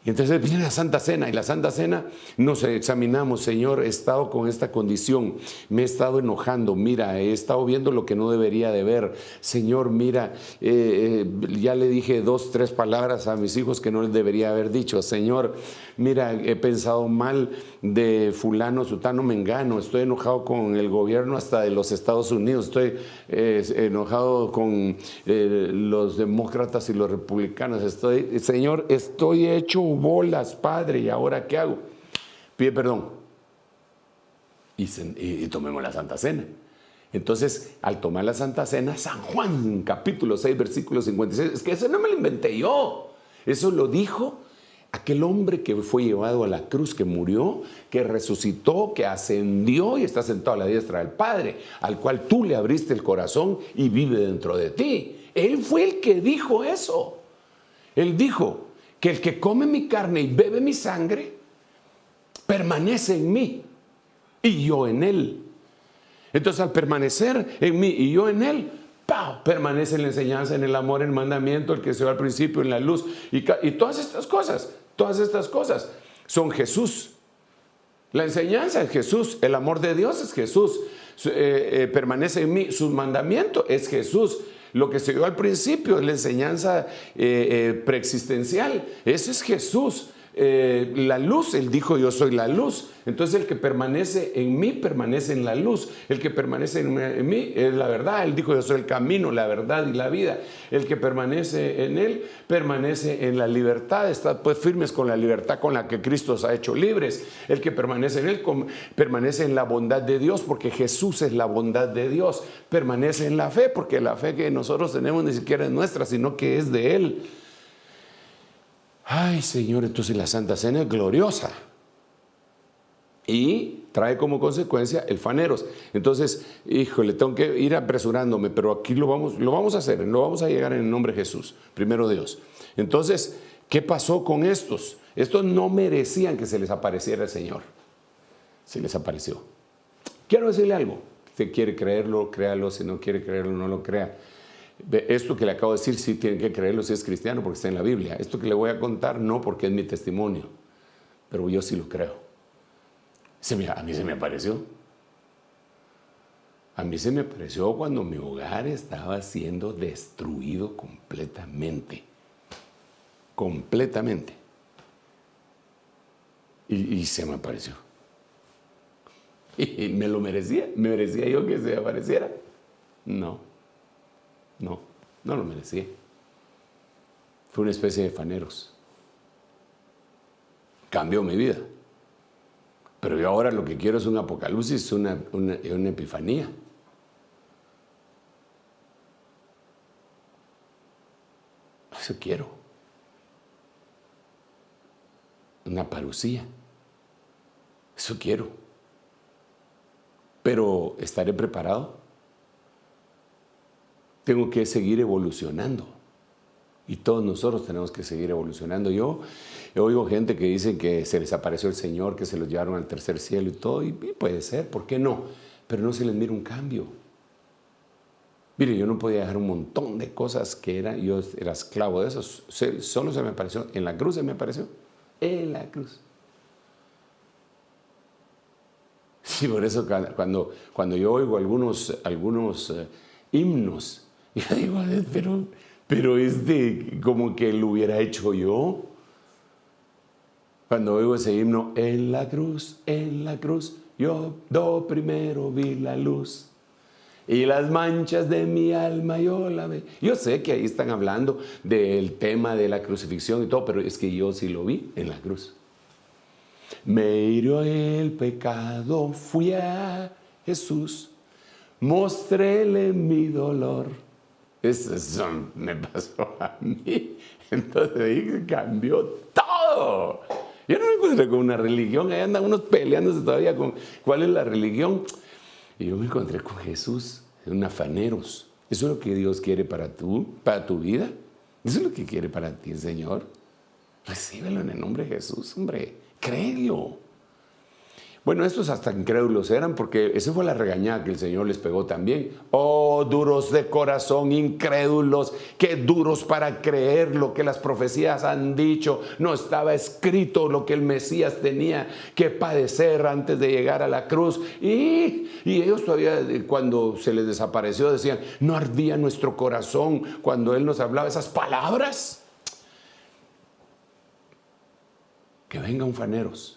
Y entonces viene la Santa Cena, y la Santa Cena nos examinamos: Señor, he estado con esta condición, me he estado enojando, mira, he estado viendo lo que no debería de ver. Señor, mira, ya le dije 2, 3 palabras a mis hijos que no les debería haber dicho. Señor, mira, he pensado mal de fulano, sutano, mengano, estoy enojado con el gobierno hasta de los Estados Unidos, estoy enojado con los demócratas y los republicanos, Señor, estoy hecho bolas, Padre, ¿y ahora qué hago? Pide perdón y tomemos la Santa Cena. Entonces, al tomar la Santa Cena, San Juan, capítulo 6, versículo 56, es que eso no me lo inventé yo, eso lo dijo aquel hombre que fue llevado a la cruz, que murió, que resucitó, que ascendió y está sentado a la diestra del Padre, al cual tú le abriste el corazón y vive dentro de ti. Él fue el que dijo eso. Él dijo que el que come mi carne y bebe mi sangre permanece en mí y yo en él. Entonces, al permanecer en mí y yo en él, permanece en la enseñanza, en el amor, en el mandamiento, el que se ve al principio, en la luz, y todas estas cosas son Jesús. La enseñanza es Jesús, el amor de Dios es Jesús, permanece en mí. Sus mandamientos es Jesús. Lo que se dio al principio es la enseñanza preexistencial. Ese es Jesús. La luz, Él dijo, yo soy la luz. Entonces el que permanece en mí, permanece en la luz. El que permanece en mí es la verdad. Él dijo, yo soy el camino, la verdad y la vida. El que permanece en Él, permanece en la libertad. Estad pues firmes con la libertad con la que Cristo os ha hecho libres. El que permanece en Él, permanece en la bondad de Dios, porque Jesús es la bondad de Dios. Permanece en la fe, porque la fe que nosotros tenemos ni siquiera es nuestra, sino que es de Él. Ay, Señor, entonces la Santa Cena es gloriosa y trae como consecuencia el faneros. Entonces, híjole, tengo que ir apresurándome, pero aquí lo vamos a hacer, lo vamos a llegar en el nombre de Jesús, primero Dios. Entonces, ¿qué pasó con estos? Estos no merecían que se les apareciera el Señor. Se les apareció. Quiero decirle algo. Si quiere creerlo, créalo. Si no quiere creerlo, no lo crea. Esto que le acabo de decir, sí tienen que creerlo si es cristiano, porque está en la Biblia. Esto que le voy a contar, no, porque es mi testimonio, pero yo sí lo creo. A mí se me apareció. A mí se me apareció cuando mi hogar estaba siendo destruido completamente. Completamente. Y se me apareció. Y me lo merecía. ¿Me merecía yo que se apareciera? No lo merecía. Fue una especie de faneros. Cambió mi vida. Pero yo ahora lo que quiero es un apocalipsis, una epifanía. Eso quiero. Una parucía. Eso quiero. Pero ¿estaré preparado? Tengo que seguir evolucionando. Y todos nosotros tenemos que seguir evolucionando. Yo oigo gente que dice que se les apareció el Señor, que se los llevaron al tercer cielo y todo. Y puede ser, ¿por qué no? Pero no se les mira un cambio. Mire, yo no podía dejar un montón de cosas que yo era esclavo de eso. Solo se me apareció. En la cruz se me apareció. En la cruz. Sí, por eso cuando yo oigo algunos himnos, yo digo, pero como que lo hubiera hecho yo. Cuando oigo ese himno, en la cruz, yo primero vi la luz. Y las manchas de mi alma yo la vi. Yo sé que ahí están hablando del tema de la crucifixión y todo, pero es que yo sí lo vi en la cruz. Me hirió el pecado, fui a Jesús, mostréle mi dolor. Eso me pasó a mí. Entonces ahí cambió todo. Yo no me encontré con una religión. Ahí andan unos peleándose todavía con cuál es la religión. Y yo me encontré con Jesús, un afaneros. Eso es lo que Dios quiere para tu vida. Eso es lo que quiere para ti, Señor. Recíbelo en el nombre de Jesús, hombre. Créelo. Bueno, estos hasta incrédulos eran, porque esa fue la regañada que el Señor les pegó también. Oh, duros de corazón, incrédulos, qué duros para creer lo que las profecías han dicho. No estaba escrito lo que el Mesías tenía que padecer antes de llegar a la cruz. Y ellos todavía, cuando se les desapareció, decían, ¿no ardía nuestro corazón cuando Él nos hablaba esas palabras? Que vengan faneros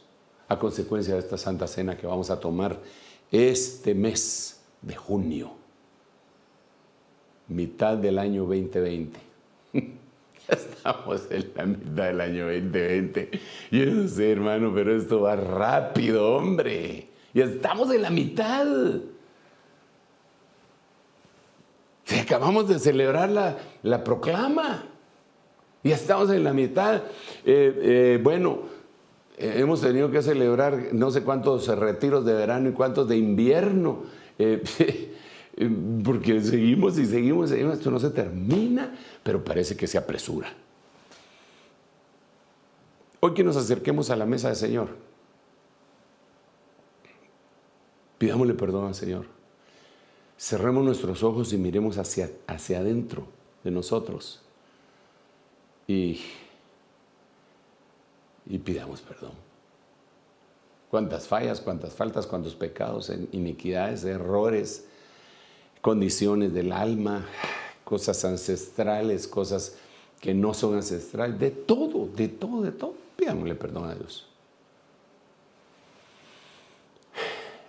a consecuencia de esta Santa Cena que vamos a tomar este mes de junio, mitad del año 2020. Ya estamos en la mitad del año 2020. Yo no sé, hermano, pero esto va rápido, hombre. Ya estamos en la mitad. Acabamos de celebrar la proclama. Ya estamos en la mitad. Hemos tenido que celebrar no sé cuántos retiros de verano y cuántos de invierno, porque seguimos, esto no se termina, pero parece que se apresura. Hoy que nos acerquemos a la mesa del Señor, pidámosle perdón al Señor. Cerremos nuestros ojos y miremos hacia adentro de nosotros y pidamos perdón. Cuántas fallas, cuántas faltas, cuántos pecados, iniquidades, errores, condiciones del alma, cosas ancestrales, cosas que no son ancestrales, de todo. Pidámosle perdón a Dios.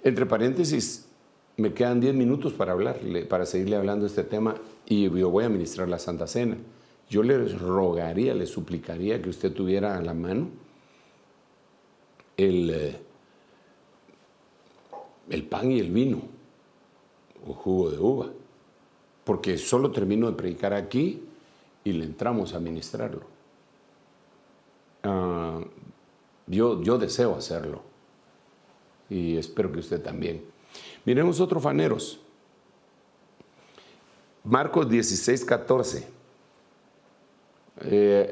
Entre paréntesis, me quedan 10 minutos para seguirle hablando de este tema y yo voy a ministrar la Santa Cena. Yo le rogaría, le suplicaría que usted tuviera a la mano el pan y el vino, o jugo de uva, porque solo termino de predicar aquí y le entramos a ministrarlo. Yo deseo hacerlo y espero que usted también. Miremos otros faneros. Marcos 16:14.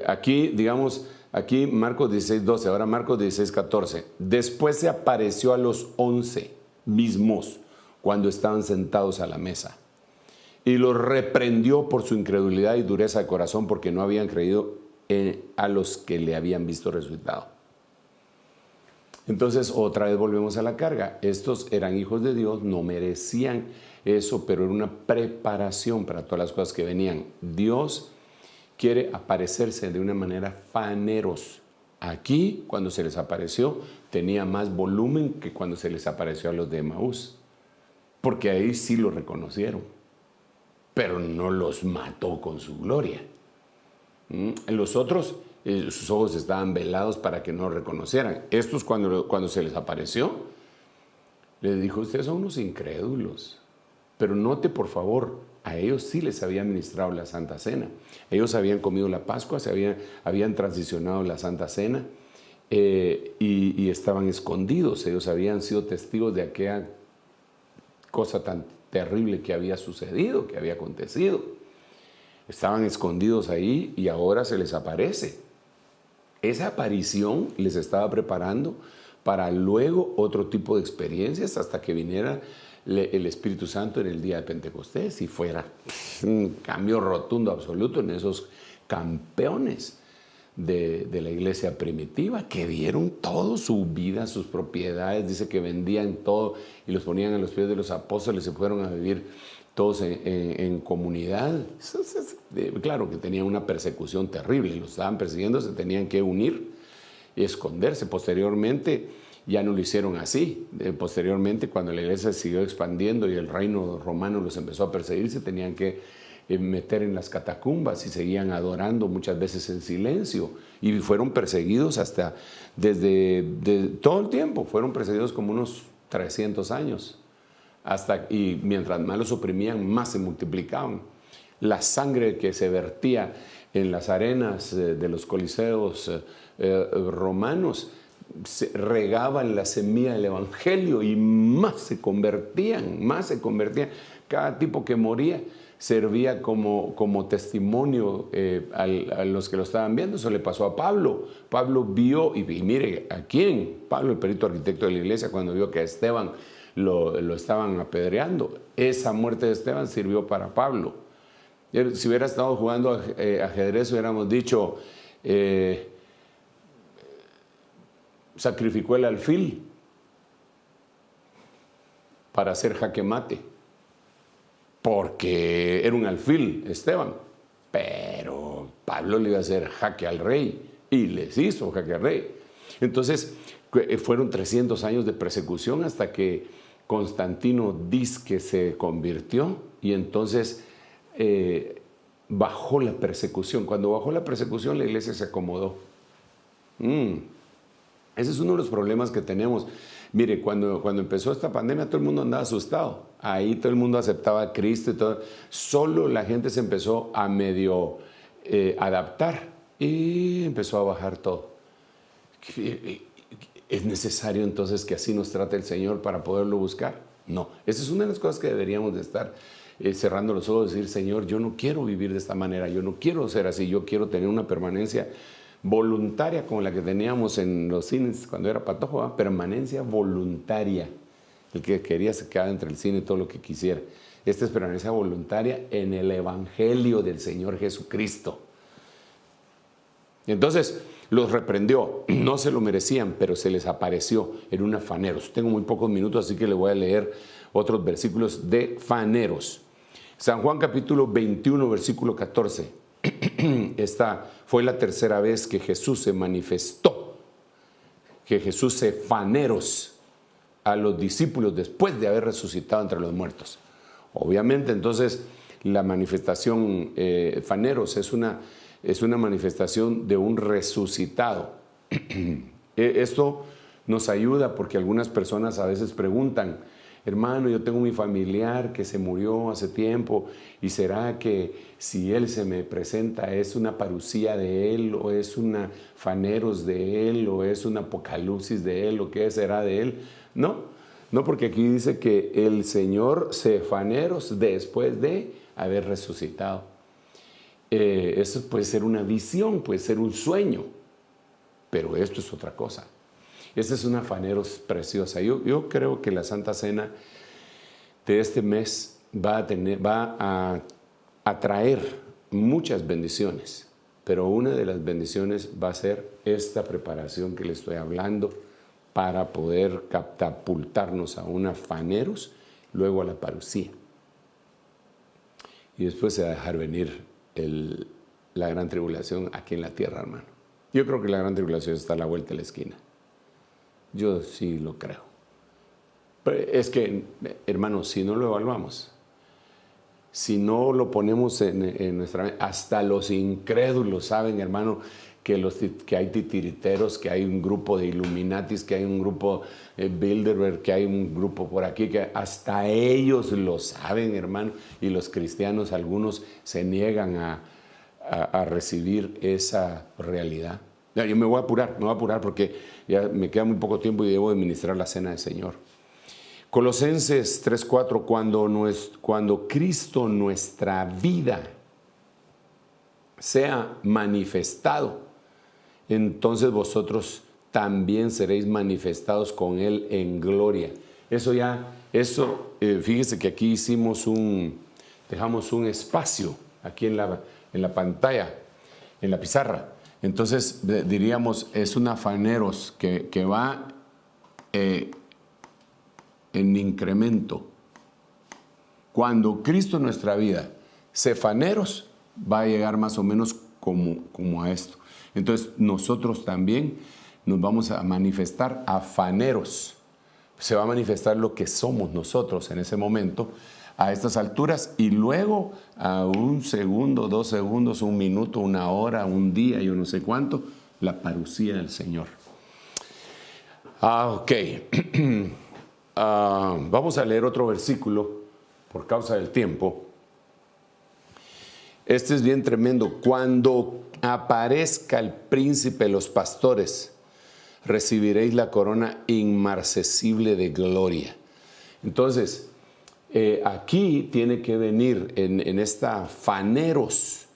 Aquí Marcos 16:12, ahora Marcos 16:14. Después se apareció a los 11 mismos cuando estaban sentados a la mesa y los reprendió por su incredulidad y dureza de corazón, porque no habían creído a los que le habían visto resucitado. Entonces otra vez volvemos a la carga. Estos eran hijos de Dios, no merecían eso, pero era una preparación para todas las cosas que venían. Dios quiere aparecerse de una manera faneros. Aquí, cuando se les apareció, tenía más volumen que cuando se les apareció a los de Emaús, porque ahí sí lo reconocieron, pero no los mató con su gloria. En los otros, sus ojos estaban velados para que no reconocieran. Estos, cuando se les apareció, les dijo: ustedes son unos incrédulos. Pero note, por favor, a ellos sí les había ministrado la Santa Cena. Ellos habían comido la Pascua, habían transicionado la Santa Cena y estaban escondidos. Ellos habían sido testigos de aquella cosa tan terrible que había sucedido, que había acontecido. Estaban escondidos ahí y ahora se les aparece. Esa aparición les estaba preparando para luego otro tipo de experiencias hasta que viniera el Espíritu Santo en el día de Pentecostés y fuera un cambio rotundo, absoluto en esos campeones de la iglesia primitiva que dieron todo, su vida, sus propiedades. Dice que vendían todo y los ponían a los pies de los apóstoles, se fueron a vivir todos en comunidad. Claro que tenían una persecución terrible, los estaban persiguiendo, se tenían que unir y esconderse. Posteriormente ya no lo hicieron así. Posteriormente, cuando la iglesia siguió expandiendo y el reino romano los empezó a perseguir, se tenían que meter en las catacumbas y seguían adorando muchas veces en silencio y fueron perseguidos hasta desde todo el tiempo. Fueron perseguidos como unos 300 años. Y mientras más los oprimían, más se multiplicaban. La sangre que se vertía en las arenas de los coliseos romanos se regaba en la semilla del evangelio y más se convertían. Cada tipo que moría servía como testimonio a los que lo estaban viendo. Eso le pasó a Pablo. Pablo vio, y mire, ¿a quién? Pablo, el perito arquitecto de la iglesia, cuando vio que a Esteban lo estaban apedreando. Esa muerte de Esteban sirvió para Pablo. Si hubiera estado jugando ajedrez, hubiéramos dicho, sacrificó el alfil para hacer jaque mate, porque era un alfil Esteban, pero Pablo le iba a hacer jaque al rey y les hizo jaque al rey. Entonces fueron 300 años de persecución hasta que Constantino dizque se convirtió y entonces bajó la persecución. Cuando bajó la persecución, la iglesia se acomodó. Ese es uno de los problemas que tenemos. Mire, cuando empezó esta pandemia, todo el mundo andaba asustado. Ahí todo el mundo aceptaba a Cristo y todo. Solo la gente se empezó a medio adaptar y empezó a bajar todo. ¿Es necesario entonces que así nos trate el Señor para poderlo buscar? No. Esa es una de las cosas que deberíamos de estar cerrando los ojos y decir: Señor, yo no quiero vivir de esta manera, yo no quiero ser así, yo quiero tener una permanencia voluntaria como la que teníamos en los cines cuando era patojo, ¿eh? Permanencia voluntaria. El que quería se quedaba entre el cine y todo lo que quisiera. Esta es permanencia voluntaria en el Evangelio del Señor Jesucristo. Entonces, los reprendió. No se lo merecían, pero se les apareció en un faneros. Tengo muy pocos minutos, así que le voy a leer otros versículos de faneros. San Juan capítulo 21, versículo 14. Esta fue la tercera vez que Jesús se manifestó, que Jesús se faneros a los discípulos después de haber resucitado entre los muertos. Obviamente, entonces, la manifestación faneros es una manifestación de un resucitado. Esto nos ayuda porque algunas personas a veces preguntan: hermano, yo tengo mi familiar que se murió hace tiempo, ¿y será que si él se me presenta es una parucía de él, o es una faneros de él, o es un apocalipsis de él, o qué será de él? No, porque aquí dice que el Señor se faneros después de haber resucitado. Eso puede ser una visión, puede ser un sueño, pero esto es otra cosa. Esta es una faneros preciosa. Yo creo que la Santa Cena de este mes va a traer muchas bendiciones, pero una de las bendiciones va a ser esta preparación que le estoy hablando para poder catapultarnos a una faneros, luego a la parucía. Y después se va a dejar venir la gran tribulación aquí en la tierra, hermano. Yo creo que la gran tribulación está a la vuelta de la esquina. Yo sí lo creo. Pero es que, hermanos, si no lo evaluamos, si no lo ponemos en nuestra mente, hasta los incrédulos saben, hermano, que hay titiriteros, que hay un grupo de Illuminatis, que hay un grupo Bilderberg, que hay un grupo por aquí, que hasta ellos lo saben, hermano, y los cristianos, algunos se niegan a recibir esa realidad. Ya, yo me voy a apurar porque ya me queda muy poco tiempo y debo administrar la cena del Señor. Colosenses 3:4, cuando Cristo, nuestra vida, sea manifestado, entonces vosotros también seréis manifestados con Él en gloria. Fíjese que aquí dejamos un espacio aquí en la pantalla, en la pizarra. Entonces diríamos, es una faneros que va en incremento. Cuando Cristo en nuestra vida se faneros, va a llegar más o menos como a esto. Entonces nosotros también nos vamos a manifestar a faneros. Se va a manifestar lo que somos nosotros en ese momento, a estas alturas, y luego a 1 segundo, 2 segundos, 1 minuto, 1 hora, 1 día, yo no sé cuánto, la parucía del Señor. Ok. Vamos a leer otro versículo por causa del tiempo. Este es bien tremendo. Cuando aparezca el príncipe de los pastores, recibiréis la corona inmarcesible de gloria. Entonces, aquí tiene que venir en esta faneros,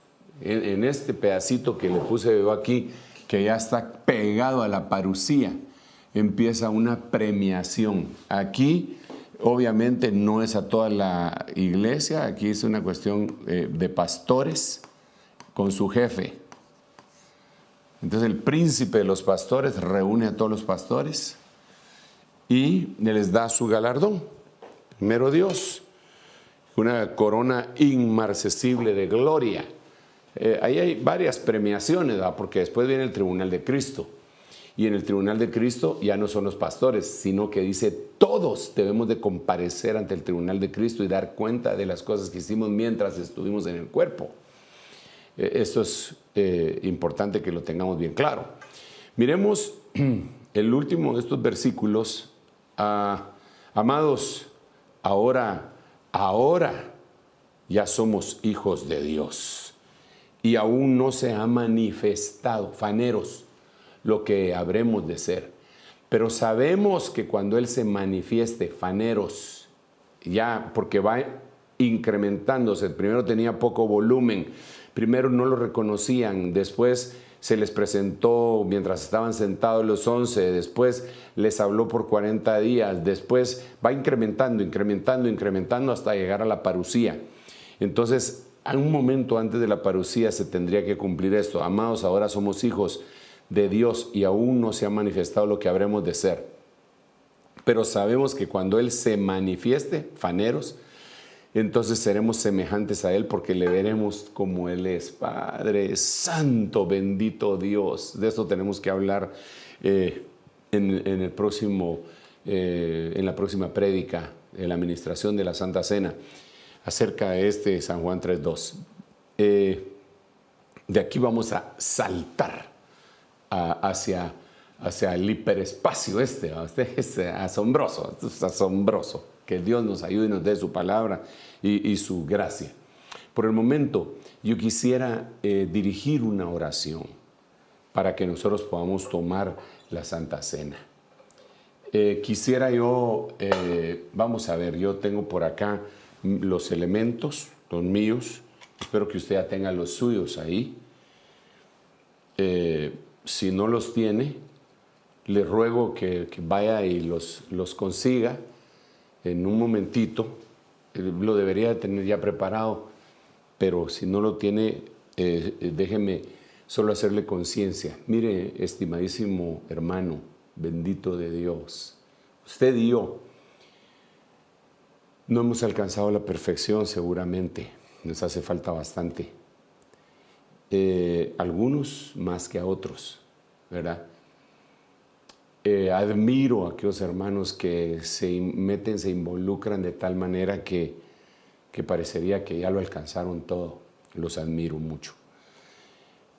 en este pedacito que le puse yo aquí, que ya está pegado a la parucía, empieza una premiación. Aquí, obviamente, no es a toda la iglesia, aquí es una cuestión de pastores con su jefe. Entonces el príncipe de los pastores reúne a todos los pastores y les da su galardón. Primero Dios, una corona inmarcesible de gloria. Ahí hay varias premiaciones, ¿verdad? Porque después viene el tribunal de Cristo. Y en el tribunal de Cristo ya no son los pastores, sino que dice todos debemos de comparecer ante el tribunal de Cristo y dar cuenta de las cosas que hicimos mientras estuvimos en el cuerpo. Esto es importante que lo tengamos bien claro. Miremos el último de estos versículos. Amados, ahora ya somos hijos de Dios y aún no se ha manifestado, faneros, lo que habremos de ser. Pero sabemos que cuando Él se manifieste, faneros, ya porque va incrementándose. Primero tenía poco volumen, primero no lo reconocían, después se les presentó mientras estaban sentados los 11, después les habló por 40 días, después va incrementando hasta llegar a la parucía. Entonces, a un momento antes de la parucía se tendría que cumplir esto. Amados, ahora somos hijos de Dios y aún no se ha manifestado lo que habremos de ser. Pero sabemos que cuando Él se manifieste, faneros, entonces seremos semejantes a Él porque le veremos como Él es. Padre Santo, bendito Dios. De esto tenemos que hablar en la próxima prédica, en la administración de la Santa Cena, acerca de este San Juan 3:2. De aquí vamos a saltar hacia el hiperespacio este es asombroso, es asombroso. Que Dios nos ayude y nos dé su palabra y su gracia. Por el momento, yo quisiera dirigir una oración para que nosotros podamos tomar la Santa Cena. Quisiera yo, vamos a ver, yo tengo por acá los elementos, los míos. Espero que usted ya tenga los suyos ahí. Si no los tiene, le ruego que vaya y los consiga en un momentito. Lo debería de tener ya preparado, pero si no lo tiene, déjeme solo hacerle conciencia. Mire, estimadísimo hermano, bendito de Dios, usted y yo no hemos alcanzado la perfección seguramente, nos hace falta bastante. Algunos más que a otros, ¿verdad? Admiro a aquellos hermanos que se involucran de tal manera que parecería que ya lo alcanzaron todo. Los admiro mucho.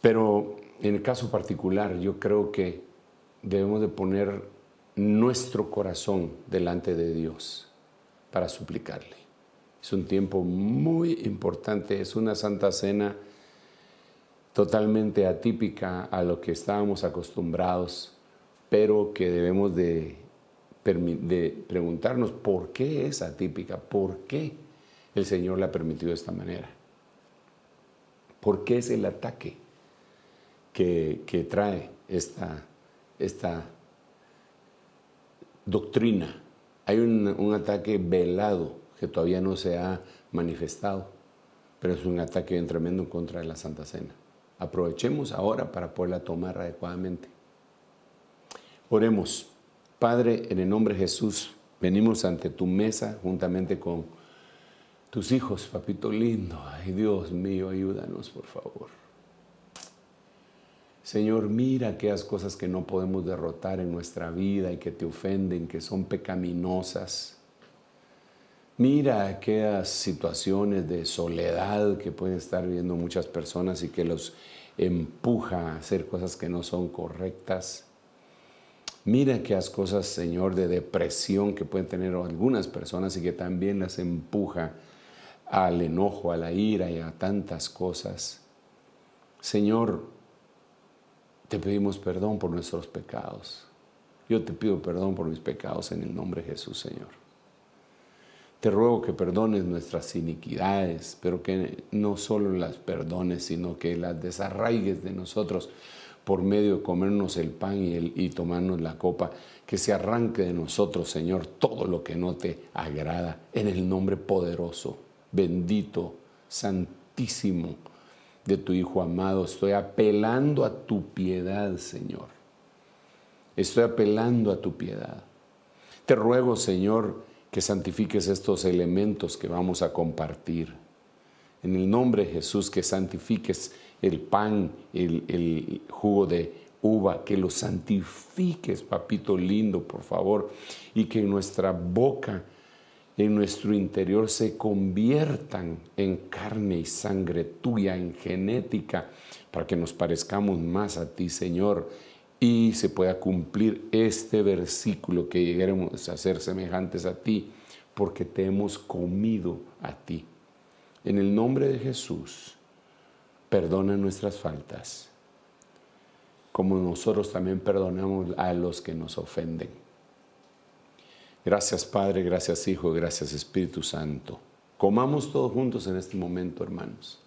Pero en el caso particular, yo creo que debemos de poner nuestro corazón delante de Dios para suplicarle. Es un tiempo muy importante, es una Santa Cena totalmente atípica a lo que estábamos acostumbrados, pero que debemos de preguntarnos por qué es atípica, por qué el Señor la ha permitido de esta manera, por qué es el ataque que trae esta doctrina. Hay un ataque velado que todavía no se ha manifestado, pero es un ataque bien tremendo en contra de la Santa Cena. Aprovechemos ahora para poderla tomar adecuadamente. Oremos. Padre, en el nombre de Jesús, venimos ante tu mesa juntamente con tus hijos, papito lindo. Ay, Dios mío, ayúdanos, por favor. Señor, mira aquellas cosas que no podemos derrotar en nuestra vida y que te ofenden, que son pecaminosas. Mira aquellas situaciones de soledad que pueden estar viviendo muchas personas y que los empuja a hacer cosas que no son correctas. Mira aquellas cosas, Señor, de depresión que pueden tener algunas personas y que también las empuja al enojo, a la ira y a tantas cosas. Señor, te pedimos perdón por nuestros pecados. Yo te pido perdón por mis pecados en el nombre de Jesús, Señor. Te ruego que perdones nuestras iniquidades, pero que no solo las perdones, sino que las desarraigues de nosotros por medio de comernos el pan y tomarnos la copa, que se arranque de nosotros, Señor, todo lo que no te agrada, en el nombre poderoso, bendito, santísimo de tu Hijo amado. Estoy apelando a tu piedad, Señor. Estoy apelando a tu piedad. Te ruego, Señor, que santifiques estos elementos que vamos a compartir. En el nombre de Jesús, que santifiques el pan, el jugo de uva, que lo santifiques, papito lindo, por favor, y que en nuestra boca, en nuestro interior se conviertan en carne y sangre tuya, en genética, para que nos parezcamos más a ti, Señor, y se pueda cumplir este versículo, que lleguemos a ser semejantes a ti, porque te hemos comido a ti. En el nombre de Jesús, perdona nuestras faltas, como nosotros también perdonamos a los que nos ofenden. Gracias, Padre, gracias, Hijo, gracias, Espíritu Santo. Comamos todos juntos en este momento, hermanos.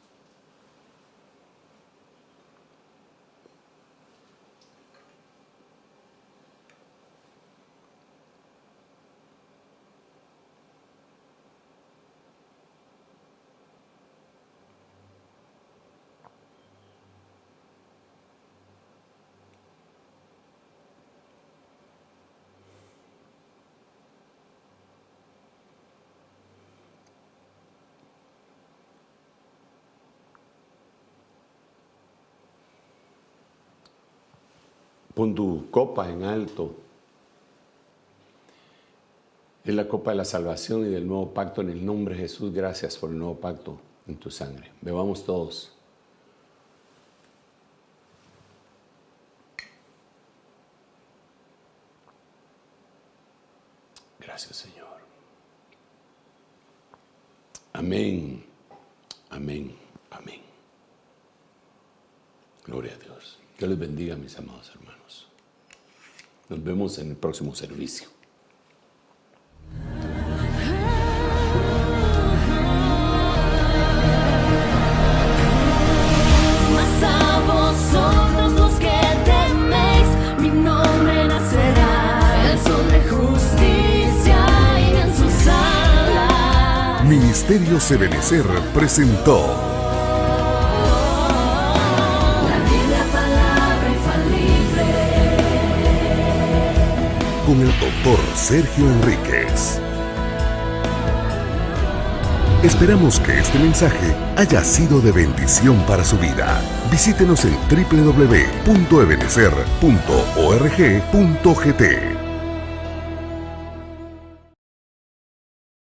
Pon tu copa en alto. Es la copa de la salvación y del nuevo pacto en el nombre de Jesús. Gracias por el nuevo pacto en tu sangre. Bebamos todos. Gracias, Señor. Amén. Amén. Amén. Gloria a Dios. Dios les bendiga, mis amados hermanos. Nos vemos en el próximo servicio. Mas a vosotros los que teméis, mi nombre nacerá, el sol de justicia y en sus alas. Ministerios Ebenecer presentó La Biblia, palabra infalible. con el doctor Sergio Enríquez. Esperamos que este mensaje haya sido de bendición para su vida. Visítenos en www.ebenecer.org.gt.